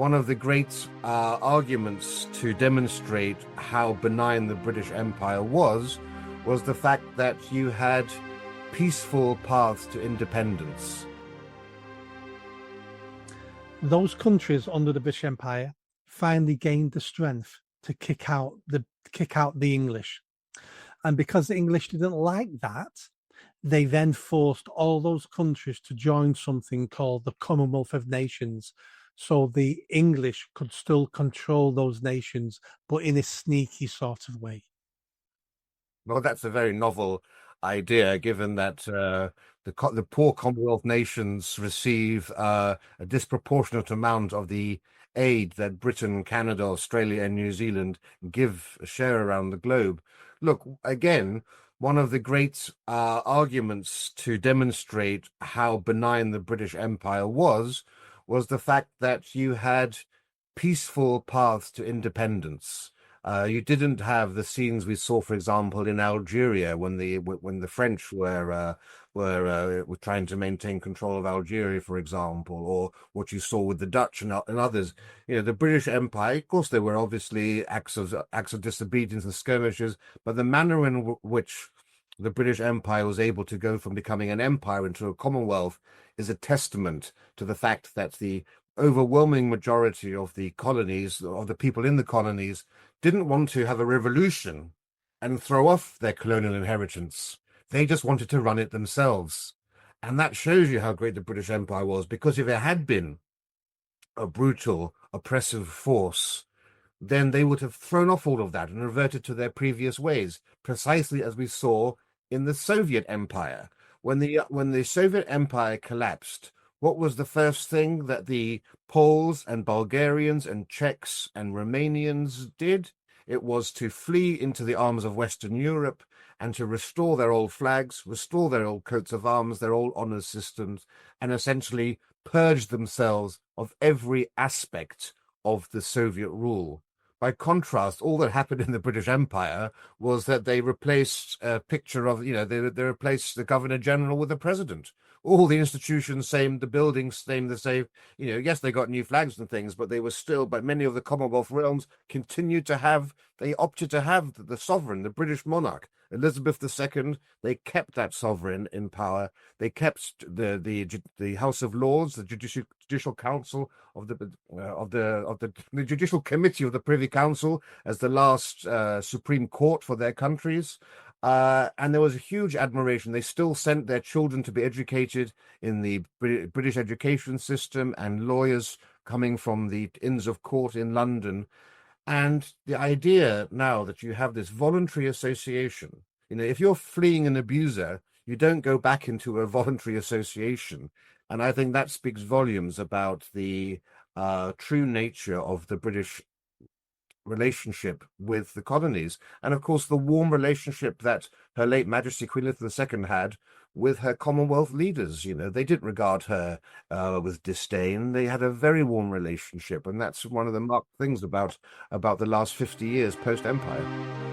one of the great arguments to demonstrate how benign the British Empire was the fact that you had peaceful paths to independence. Those countries under the British Empire finally gained the strength to kick out the English. And because the English didn't like that, they then forced all those countries to join something called the Commonwealth of Nations. So the English could still control those nations, but in a sneaky sort of way. Well, that's a very novel idea, given that the poor Commonwealth nations receive a disproportionate amount of the aid that Britain, Canada, Australia, and New Zealand give a share around the globe. Look, again, one of the great arguments to demonstrate how benign the British Empire was the fact that you had peaceful paths to independence. You didn't have the scenes we saw, for example, in Algeria when the French were trying to maintain control of Algeria, for example, or what you saw with the Dutch and others. You know, the British Empire, of course, there were obviously acts of disobedience and skirmishes, but the manner in which the British Empire was able to go from becoming an empire into a commonwealth is a testament to the fact that the overwhelming majority of the colonies, of the people in the colonies, didn't want to have a revolution and throw off their colonial inheritance. They just wanted to run it themselves. And that shows you how great the British Empire was, because if it had been a brutal, oppressive force, then they would have thrown off all of that and reverted to their previous ways, precisely as we saw in the Soviet Empire. When the Soviet Empire collapsed, what was the first thing that the Poles and Bulgarians and Czechs and Romanians did? It was to flee into the arms of Western Europe and to restore their old flags, restore their old coats of arms, their old honor systems, and essentially purge themselves of every aspect of the Soviet rule. By contrast, all that happened in the British Empire was that they replaced a picture of, they replaced the Governor General with the President. All the institutions, same, the buildings, same, the same. Yes, they got new flags and things, but they were still, but many of the Commonwealth realms continued to have, they opted to have the sovereign, the British monarch. Elizabeth II, they kept that sovereign in power. They kept the House of Lords, the Judicial Council of the Judicial Committee of the Privy Council as the last Supreme Court for their countries. And there was a huge admiration. They still sent their children to be educated in the British education system, and lawyers coming from the Inns of Court in London. And the idea now that you have this voluntary association, if you're fleeing an abuser, you don't go back into a voluntary association. And I think that speaks volumes about the true nature of the British relationship with the colonies. And of course, the warm relationship that Her late Majesty Queen Elizabeth II had with her Commonwealth leaders. They didn't regard her with disdain. They had a very warm relationship. And that's one of the marked things about the last 50 years post-Empire.